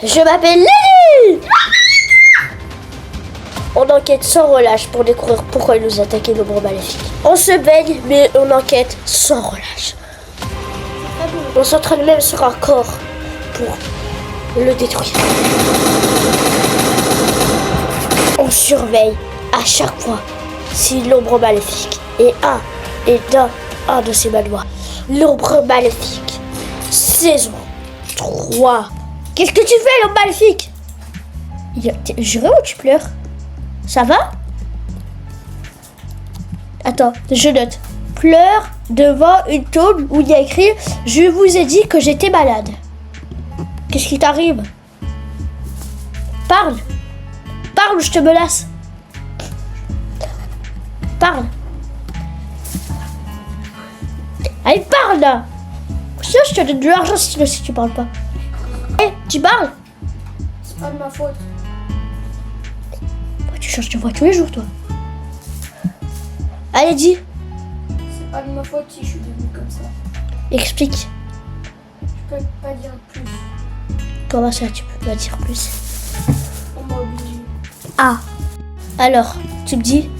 Je m'appelle Lily. On enquête sans relâche pour découvrir pourquoi ils nous attaquaient l'ombre maléfique. On se baigne, mais on enquête sans relâche. On s'entraîne même sur un corps pour le détruire. On surveille à chaque fois si l'ombre maléfique est un de ces manoirs. L'ombre maléfique, saison 3. Qu'est-ce que tu fais, l'ombre maléfique? Juré ou tu pleures? Ça va? Attends, je note. Pleure devant une tombe où il y a écrit « Je vous ai dit que j'étais malade ». Qu'est-ce qui t'arrive? Parle. Parle ou je te menace. Parle. Allez, parle là. Je te donne de l'argent si tu parles pas. Hey, tu parles? C'est pas de ma faute. Tu changes de voix tous les jours, toi. Allez, dis. C'est pas de ma faute si je suis devenue comme ça. Explique. Je peux pas dire plus. Comment ça, tu peux pas dire plus? On m'a obligé. Ah. Alors, tu me dis?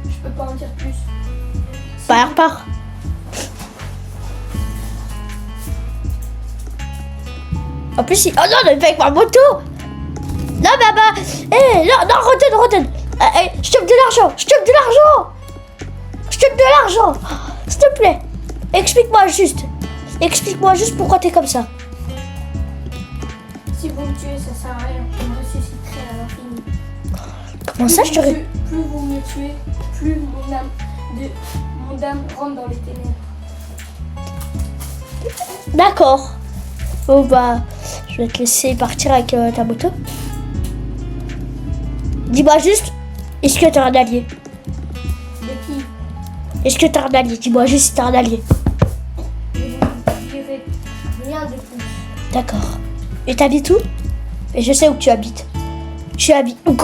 Je peux pas en dire plus. Pars. En plus, oh non, ne fais avec ma moto. Non, maman. Non, retourne. Je te donne de l'argent. Je te donne de l'argent. S'il te plaît. Explique-moi juste pourquoi t'es comme ça. Si vous me tuez, ça sert à rien. Je me ressusciterai à l'infini. Comment ça, je te Plus vous me tuez, plus mon âme rentre dans les ténèbres. D'accord. Bon, bah, je vais te laisser partir avec ta moto. Dis-moi juste, est-ce que t'as un allié? De qui? Est-ce que t'as un allié? Dis-moi juste si t'as un allié. Je ne dirai rien de plus. D'accord. Et t'habites où? Et je sais où tu habites. Tu habites où?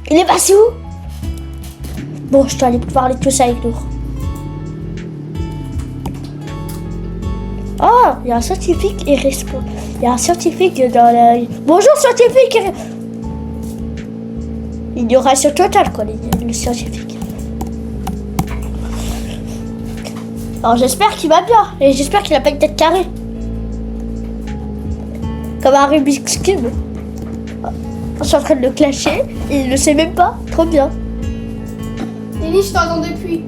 Il est passé où? Bon, je dois aller parler de tout ça avec nous. Oh, il y a un scientifique et il y a un scientifique dans la... Bonjour, scientifique! Ignoration totale, quoi, le scientifique. Alors, j'espère qu'il va bien. Et j'espère qu'il a pas une tête carrée. Comme un Rubik's Cube. On est en train de le clasher et il ne sait même pas. Trop bien. Lily, je t'entends depuis.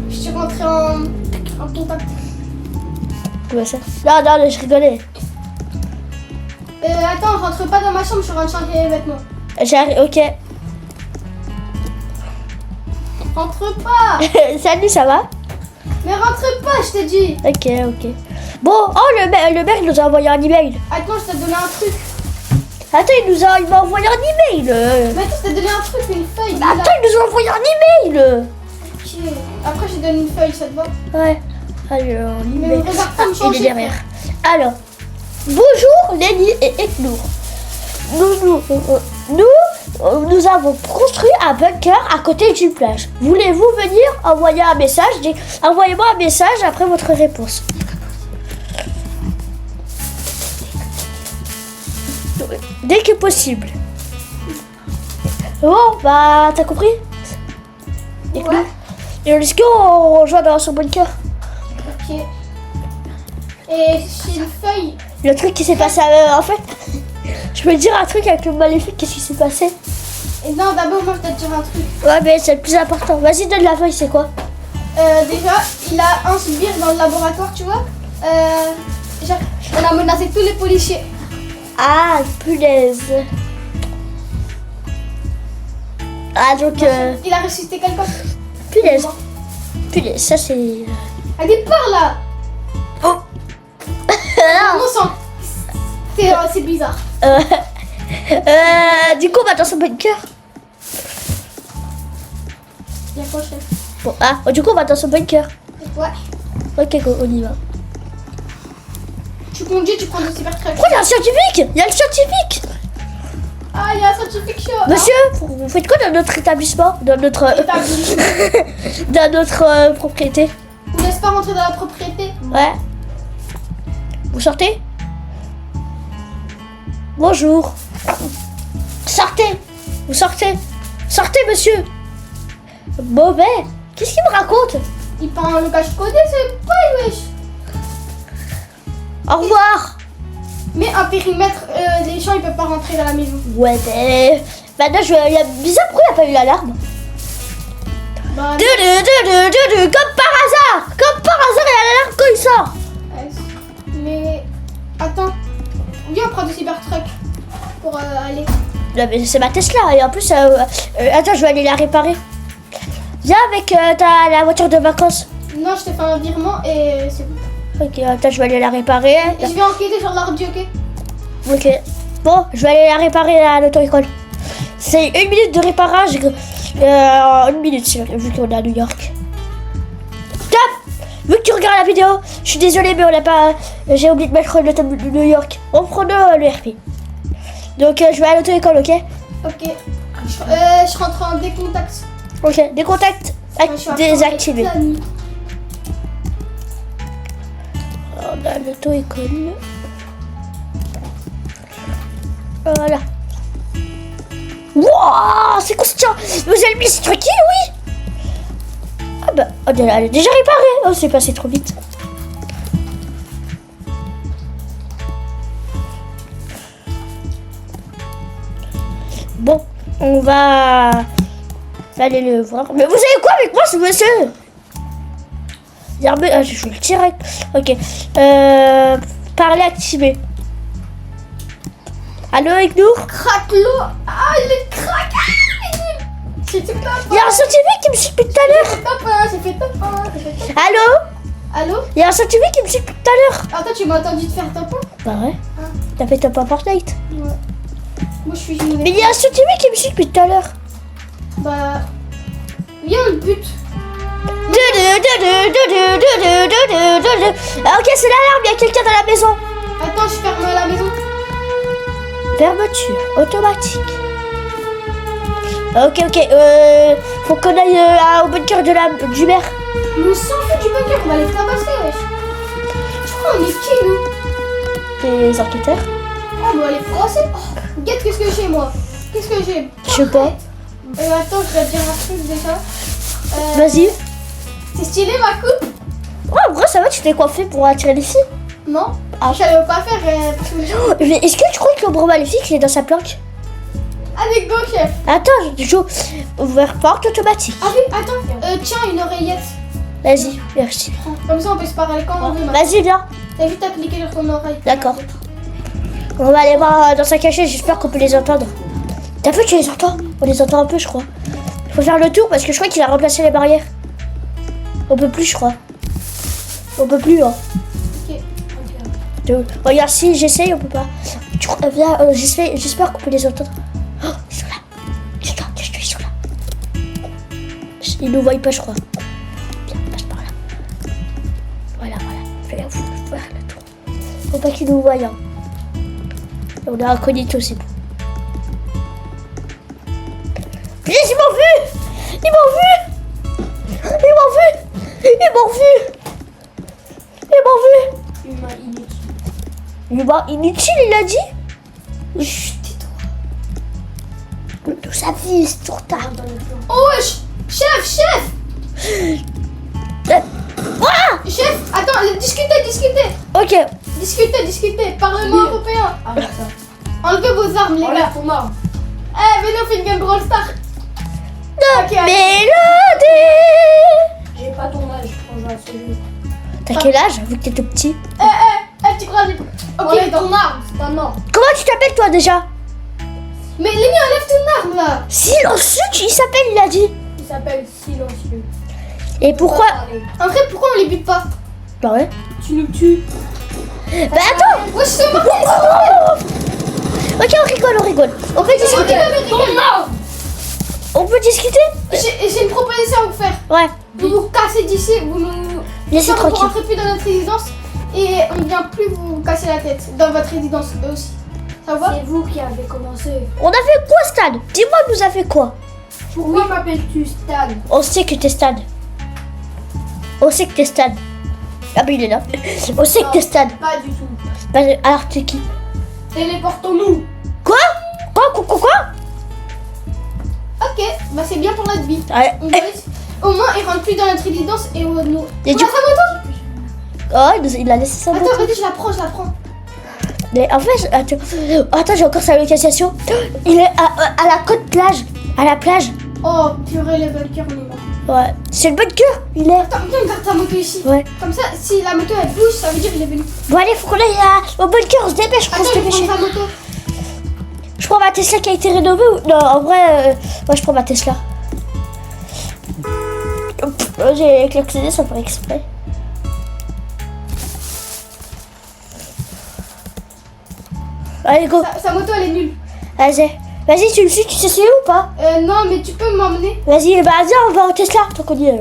Je suis rentrée en contact. Comment ça? Non, je rigolais. Attends, rentre pas dans ma chambre, je suis en train de changer les vêtements. J'arrive, ok. Rentre pas. Salut, ça va? Mais rentre pas, je t'ai dit. Ok. Bon, oh, le maire, il nous a envoyé un email. Attends, je t'ai donné un truc. Attends, il m'a envoyé un email. Mais attends, je t'ai donné un truc, une feuille. Attends, il nous a envoyé un email. Ok. Après, j'ai donné une feuille, ça te va? Ouais. Alors, Mais l'email. regarde comme Il est changer. derrière. Alors, bonjour Lenny et Eknour. Nous avons construit un bunker à côté d'une plage. Voulez-vous venir envoyer un message? Envoyez-moi un message après votre réponse. Dès que possible. Bon, bah, t'as compris? Ouais. Et est-ce qu'on rejoint dans son bunker? Ok. Et j'ai une feuille. Le truc qui s'est passé, en fait, je peux te dire un truc avec le maléfique, qu'est-ce qui s'est passé? Et non, d'abord, moi, je dois te dire un truc. Ouais, mais c'est le plus important. Vas-y, donne la feuille, c'est quoi? Déjà, il a un sbire dans le laboratoire, tu vois. Genre, on a menacé tous les policiers. Ah, punaise. Ah, donc, Il a ressuscité quelqu'un. punaise. Punaise, ça c'est... Allez, par là. Oh. Mon sang. C'est bizarre. Du coup, on va dans son bunker. Bien prochain. Bon, du coup, on va dans son bunker. Ouais. Ok, go, on y va. Tu conduis, tu prends le cybertruck. Oh, il y a un scientifique! Il y a le scientifique! Ah, il y a un scientifique show. Monsieur, vous faites quoi dans notre établissement? Dans notre... dans notre propriété? On laisse pas rentrer dans la propriété. Ouais. Vous sortez? Bonjour. Sortez. Vous sortez. Sortez, monsieur. Mauvais. Qu'est-ce qu'il me raconte? Il prend un langage codé, c'est pas wesh. Au revoir. Mais un périmètre, les gens ils peuvent pas rentrer dans la maison. Ouais, mais... Maintenant, il y a bizarre, pourquoi il n'y a pas eu l'alarme? Bah, Comme par hasard. Comme par hasard, il y a l'alarme quand il sort. mais attends, viens prendre le Cybertruck pour aller. Non, mais c'est ma Tesla et en plus, attends, je vais aller la réparer. Viens avec la voiture de vacances. Non, je te fais un virement et c'est bon. Ok, attends, je vais aller la réparer. Et je vais enquêter sur l'ordi, ok? Ok. Bon, je vais aller la réparer à l'auto-école. C'est 1 minute de réparage. 1 minute, vu qu'on est à New York. Top! Vu que tu regardes la vidéo, je suis désolée, mais on n'a pas. J'ai oublié de mettre le thème de New York. On prend le RP. Donc, je vais à l'auto-école, ok? Ok. Je rentre en décontact. Ok, des contacts désactivés. On a l'auto-école. Voilà. Wouah, c'est constant. Vous avez mis ce truc, oui. Ah bah, elle est déjà réparée. Oh, c'est passé trop vite. Bon, on va aller le voir. Mais vous savez quoi avec moi, ce monsieur? Je vais le tirer. Ok. Parler activé. Allô, Ignour? Craque-l'eau. Ah, il est craque. C'est tout là. Il y a un scientifique qui me suit depuis tout à l'heure. J'ai fait top 1. Allô? Allô? Il y a un scientifique qui me suit depuis tout à l'heure. Attends, tu m'as entendu te faire top 1? Bah ouais. Ah. T'as fait top 1 Fortnite. Ouais. Moi, je suis une. Mais il y a un scientifique qui me suit depuis tout à l'heure. Bah. Viens, on le bute. Ah, ok, c'est l'alarme, il y a quelqu'un dans la maison. Attends, je ferme la maison. Fermeture automatique. Ok, faut qu'on aille au bunker du maire. Mais on s'en fout du bunker, on va les tabasser, wesh. Je crois qu'on est qui, nous? Les enquêteurs. Oh, on va les froisser. Oh, regarde, qu'est-ce que j'ai, moi? Qu'est-ce que j'ai? Je sais pas. Attends, je vais te dire un truc déjà. Vas-y. C'est stylé ma coupe? Ouais, en vrai, ça va, tu t'es coiffé pour attirer les filles. Non. Ah. Je savais pas faire parce que Mais est-ce que tu crois que l'ombre maléfique il est dans sa planque? Avec go, chef. Attends, je joue. Ouvert porte automatique. Ah oui, attends. Tiens, une oreillette. Vas-y, merci. Comme ça, on peut se parler quand on veut. Vas-y, viens. T'as juste à cliquer sur ton oreille. D'accord. On va aller voir dans sa cachette, j'espère qu'on peut les entendre. T'as vu que tu les entends? On les entend un peu, je crois. Faut faire le tour parce que je crois qu'il a remplacé les barrières. On peut plus, je crois. On peut plus, hein. Ok. Regarde, si j'essaye, on peut pas. Viens, j'espère qu'on peut les entendre. Oh, ils sont là. Ils sont là. Ils nous voient pas, je crois. Viens, passe par là. Voilà. Fais faire le tour. Faut pas qu'ils nous voient. Hein. On a incognito, c'est bon. Ils m'ont vu. Humain inutile, il a dit. Chut, tais-toi. Tout ça vise, trop tard. Oh wesh. Chef. Ah. Chef, attends, discutez. Ok. Discutez. Parlement européen. Enlevez vos armes, les gars. Venez, on fait une game Brawl Stars. Ok, Mélodie. J'ai pas ton âge quand je joue à ce jeu. T'as quel âge, vu que t'es tout petit? tu crois que Ok, Ok, ton arme, c'est pas mort. Comment tu t'appelles, toi, déjà? mais Lémi, enlève ton arme là. Silencieux, il s'appelle, il a dit. Il s'appelle Silencieux. Et pourquoi? En vrai, pourquoi on les bute pas? Bah ouais. Tu nous tues. Bah attends. Wesh, c'est mort. Ok, on rigole. On peut discuter. On peut discuter? J'ai une proposition à vous faire. Ouais. Vous vous cassez d'ici, vous nous... Laissez Vous tranquille. rentrez plus dans notre résidence et on ne vient plus vous casser la tête dans votre résidence eux aussi. Ça va? C'est vous qui avez commencé. On a fait quoi, Stan? Dis-moi, nous a fait quoi? Pourquoi m'appelles-tu Stan? On sait que t'es Stan. Ah bah il est là. On sait que t'es Stan. Pas du tout. Bah, alors t'es qui? Téléportons-nous. Quoi? Quoi? Ok, bah c'est bien pour notre vie. Ouais. On va laisser- Au moins, il rentre plus dans notre résidence et on nous. Et On du a sa moto. Oh, il a laissé sa moto. Attends, vas-y, je la prends. Mais en fait, attends, j'ai encore sa localisation. Il est à la côte plage. À la plage. Oh, purée, le bunker, on est mort. Ouais. C'est le bunker. Il est. Attends, viens, on garde ta moto ici. Ouais. Comme ça, si la moto elle bouge, ça veut dire qu'il est venu. Bon, allez, faut qu'on aille au bunker. On se dépêche. Attends, Faut se je dépêcher. prends ta moto. Je prends ma Tesla qui a été rénovée ou... Non, en vrai, ouais, je prends ma Tesla. J'ai klaxonné sans faire exprès. Allez, go. Sa moto elle est nulle. Vas-y, tu le suis, tu sais c'est où ou pas? Non, mais tu peux m'emmener. Vas-y, bah viens, on va en Tesla. Tant qu'on y est.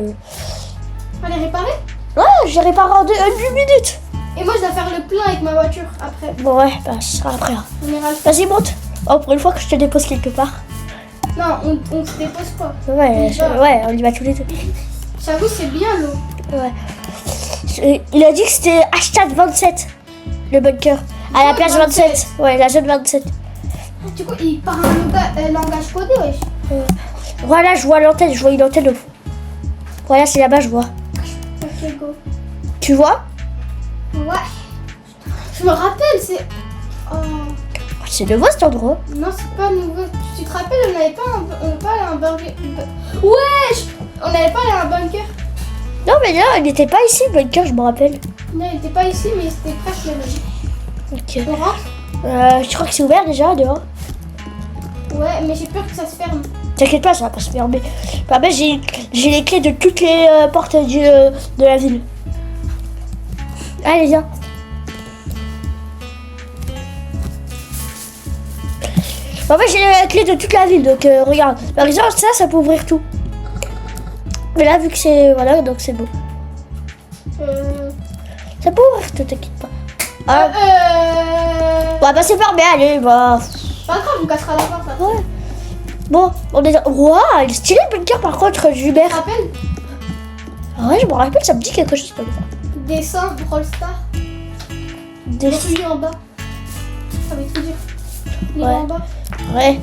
On les réparer. Ouais, j'ai réparé en 2 minutes. Et moi, je dois faire le plein avec ma voiture après. Bon, ouais, bah ce sera après. Hein. On ira le... Vas-y, monte. Oh, pour une fois que je te dépose quelque part. Non, on se dépose pas. Ouais, On y va. ouais, on y va tous les deux. J'avoue, c'est bien l'eau. Ouais. Il a dit que c'était hashtag 27, le bunker. À la Zone plage 27. Ouais, la zone 27. Du coup, il parle un langage codé, wesh. Voilà, je vois l'antenne, je vois une antenne au fond. Voilà, c'est là-bas, je vois. Ok, go. Tu vois? Ouais. Je me rappelle, c'est... Oh... C'est nouveau cet endroit. Non, c'est pas nouveau. Tu te rappelles, on n'avait pas un bunker. Wesh! On n'avait pas allé à un bunker. Non, mais là, il n'était pas ici, le bunker, je me rappelle. Non, il était pas ici, mais c'était presque le même. Ok. On rentre? Je crois que c'est ouvert déjà, dehors. Ouais, mais j'ai peur que ça se ferme. T'inquiète pas, ça va pas se fermer. Bah, j'ai les clés de toutes les portes de la ville. Allez, viens. Bah, j'ai les clés de toute la ville, donc regarde. Par exemple, ça peut ouvrir tout. Mais là, vu que c'est... Voilà, donc c'est beau. Ça peut ouvrir tout, t'inquiète pas. Ah, bah, c'est fermé, allez, bah... Pas grave, on cassera la porte là. Ouais. Bon, on est... Waouh, il est stylé le bunker par contre, Tu Hubert. te rappelles? Ah ouais, je me rappelle, ça me dit quelque chose comme ça. Dessin, Brawl Star. Des... Il est en bas. Ça veut tout dire. Il est Ouais. en bas. Ouais.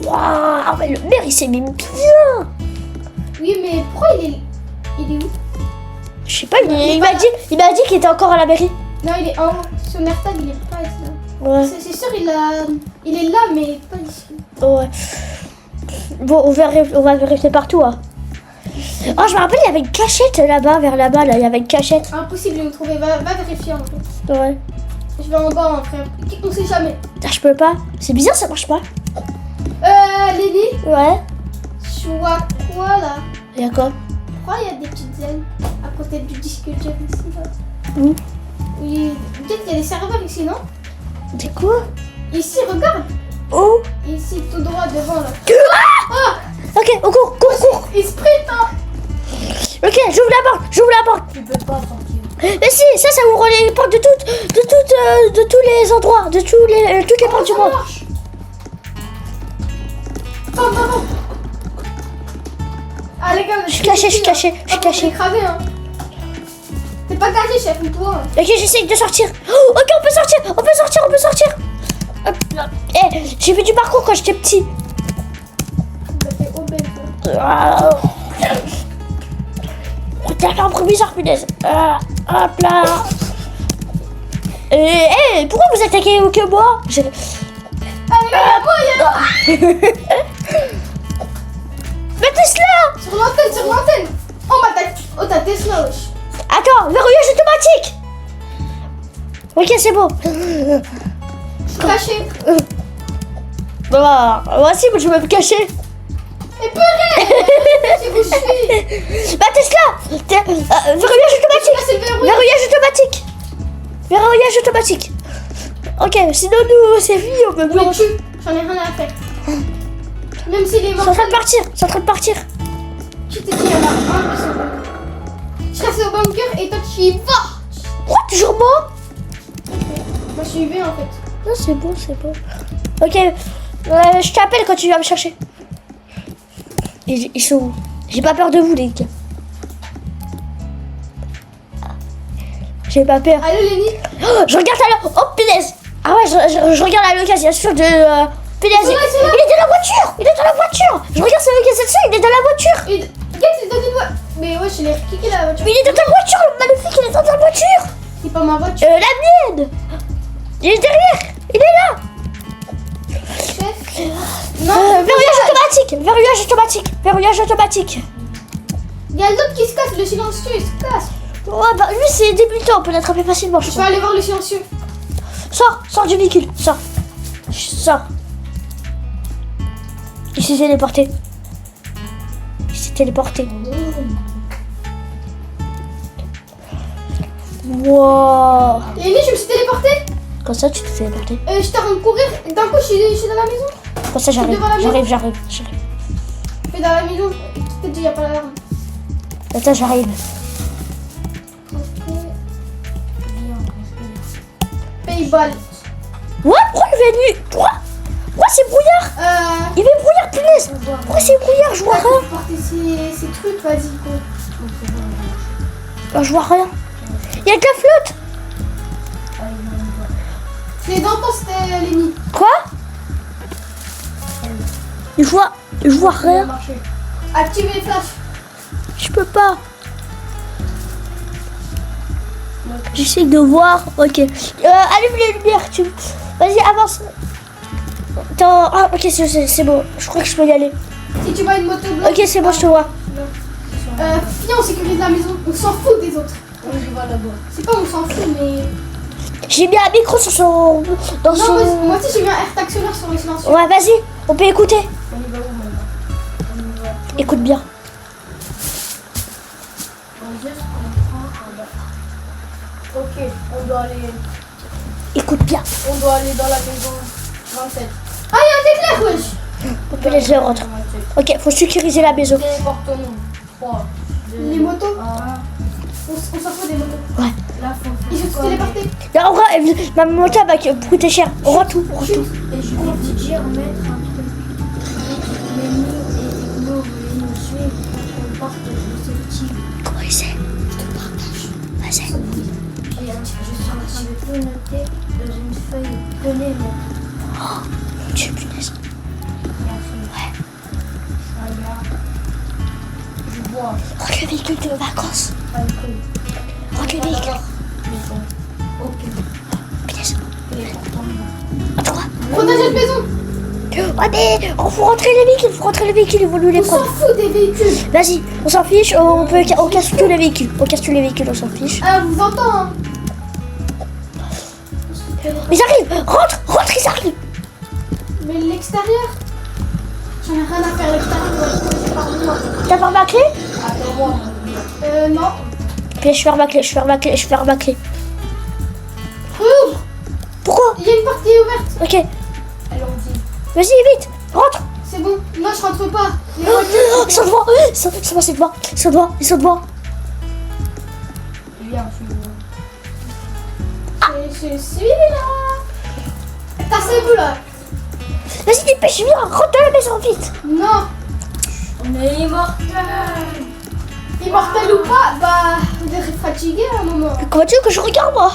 Waouh, mais le maire, il s'est mis bien. Oui, mais pourquoi il est où? Je sais pas, il m'a dit qu'il était encore à la mairie. Non, il est en haut. Sur Mertag, il est pas ici. Ouais. C'est sûr, il est là, mais pas ici. Ouais. Bon, on va vérifier partout. Hein. Oh, je me rappelle, il y avait une cachette là-bas, vers là-bas, là, il y avait une cachette. Impossible de me trouver. Va vérifier en fait. Ouais. Je vais en bas, hein, frère. On sait jamais. Ah, je peux pas. C'est bizarre, ça marche pas. Lily, Ouais. tu vois quoi là? Il y a quoi? Pourquoi il y a des petites ailes à côté du disque dur ici là? Où? Oui, peut-être qu'il y a des serveurs ici, non? C'est quoi? Ici, regarde. Où? Ici, tout droit devant là. Ok, on court. Il sprint, hein. Ok, j'ouvre la porte. Tu peux pas sortir. Mais si, ça ouvre les portes de tous les endroits, de toutes les portes du Ça monde. marche. Attends. Ah les gars, Je suis caché. T'es écrasé, hein. T'es pas caché, chef, ou toi? Ok, j'essaye de sortir. Oh, ok, on peut sortir. Hop là. Eh, j'ai fait du parcours quand j'étais petit. T'as fait obèse, toi. Ah. Oh, t'as fait un proviseur, punaise. Hop là. Pourquoi vous attaquez que moi? Ah les gars, il y a moi. Ma Tesla. Sur l'antenne. Oh, ta Tesla, wesh. Attends, verrouillage automatique. Ok, c'est bon. Je suis caché. Bah, voici, moi je vais me cacher. Et purée. C'est où je suis. Ma Tesla. Verrouillage automatique. Ah, c'est le verrou. Verrouillage automatique. Ok, sinon nous, c'est fini, on peut plus. Oui, tue. J'en ai rien à faire. Même s'il est C'est mort. en train de partir. Je t'ai dit, il y en a un qui s'en va. Je reste au bunker et toi tu y vas. Quoi, toujours moi? Moi je suis V en fait. Non, c'est bon. Ok, je t'appelle quand tu viens me chercher. Ils sont où? J'ai pas peur de vous, les gars. J'ai pas peur. Allô Lenny. Oh, je regarde alors. Oh, punaise. Ah Ah ouais, je regarde la localisation de... Pédaz. Il est dans la voiture. Il est dans la voiture. Je regarde sa localisation, il est dans la voiture. Regarde, il est dans une voiture. Mais wesh, il est kické la voiture. Mais il est dans ta voiture, le maléfique, il est dans ta voiture. C'est pas ma voiture. La mienne. Il est derrière. Il est là. Chef. Non, Verrouillage automatique. il y a l'autre qui se casse, le silencieux, il se casse. Ouais, bah lui c'est débutant, on peut l'attraper facilement. Je vais aller voir le silencieux. Sors du véhicule, sors. Il s'est téléporté. Wow. Et lui, je me suis téléporté. Comme ça, tu t'es téléporté. J'étais en train de courir. D'un coup, je suis dans la maison. Comme ça, j'arrive. Je suis dans la maison. Peut-être qu'il n'y a pas l'alarme. Attends, j'arrive. Payball. Ouais, pourquoi il est venu? Pourquoi c'est brouillard? Il est brouillard, punaise. Pourquoi c'est brouillard? Je vois rien. Porter ces trucs, vas-y, quoi. Je vois rien. Il y a de la flotte. C'est dans ton c'était Lenny. Quoi? Je vois rien. Activez les flashs. Je peux pas. J'essaie de voir. Ok. Allume les lumières. Vas-y, avance. Attends. Ah, ok, c'est bon. Je crois que je peux y aller. Si tu vois une moto blanche. Ok, c'est bon, je te vois. Viens, on sécurise la maison. On s'en fout des autres. C'est pas on s'en fout, mais. J'ai mis un micro sur son. Dans Non, son. moi aussi j'ai mis un air tactionneur sur le silencieux. Ouais, vas-y. On peut écouter. On y va où maintenant? Écoute bien. Ok, on doit aller dans la maison 27. Ah, il y a un éclair, wesh. On peut les rentrer. Ok, faut sécuriser la maison. Téléportons-nous. 3, 2, Les motos. 1. On s'en fout des motos. Ouais. Là, faut Ils sont tous téléportés. Là, on rentre. Ma moto va coûter cher. On rend tout. Et je vais DJ remettre un truc. Les nous et nous voulez nous suivre pour qu'on parte de ce type. Comment il sait? Je te partage. Vas-y. Je suis en train de tout noter dans une feuille collée. Oh, mon Dieu, punaise. Ouais. Regarde. Je bois. Rentre le véhicule de vacances. Alcool. Rentre le véhicule. Ok. Punaise. Téléportons-nous. Attends. Protège notre maison. Ouais, mais faut rentrer les véhicules, ils vont nous les On s'en prendre. fout des véhicules. Vas-y, on s'en fiche, on casse tous les véhicules. On casse tous les véhicules, on s'en fiche. Vous entendez, hein. Ils arrivent. Rentre, ils arrivent. Mais l'extérieur. J'en ai rien à faire à l'extérieur. C'est par moi. T'as pas ma clé? Attends-moi. Non. Ok, je ferme ma clé. Ouvre. Pourquoi? Il y a une porte qui est ouverte. Ok, Allons-y. vas-y, vite, rentre. C'est bon. Non, je rentre pas. Les Oh, voitures. ils sont devant, ils sont devant. Viens, suis-moi. Je suis là. Tassez-vous là. Vas-y, dépêche, viens, rentre dans la maison, vite. Non. On est immortel. Immortel ou pas, bah, vous êtes fatigué à un moment. Comment tu veux que je regarde, moi?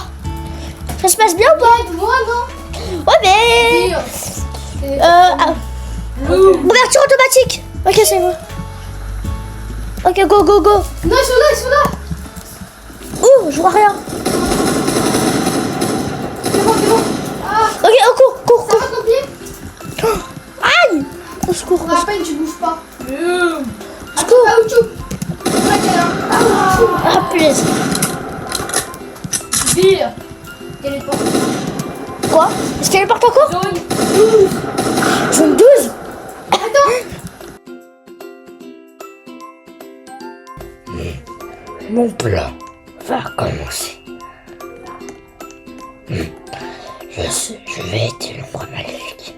Ça se passe bien ou pas? Aide-moi, non. Ouais, mais... ouverture automatique. Ok, c'est bon. Ok, go. Non, ils sont là. Ouh, je vois rien. C'est bon. Ah, Ok, cours. ça va ton pied? Aïe. Au secours. À peine tu bouges pas. Secours. Caoutchouc. Ah, punaise. Vire. Téléporte. Quoi? Est-ce qu'elle porte encore? Zone. Zone 12. Mon plan va commencer. Je vais être l'ombre maléfique.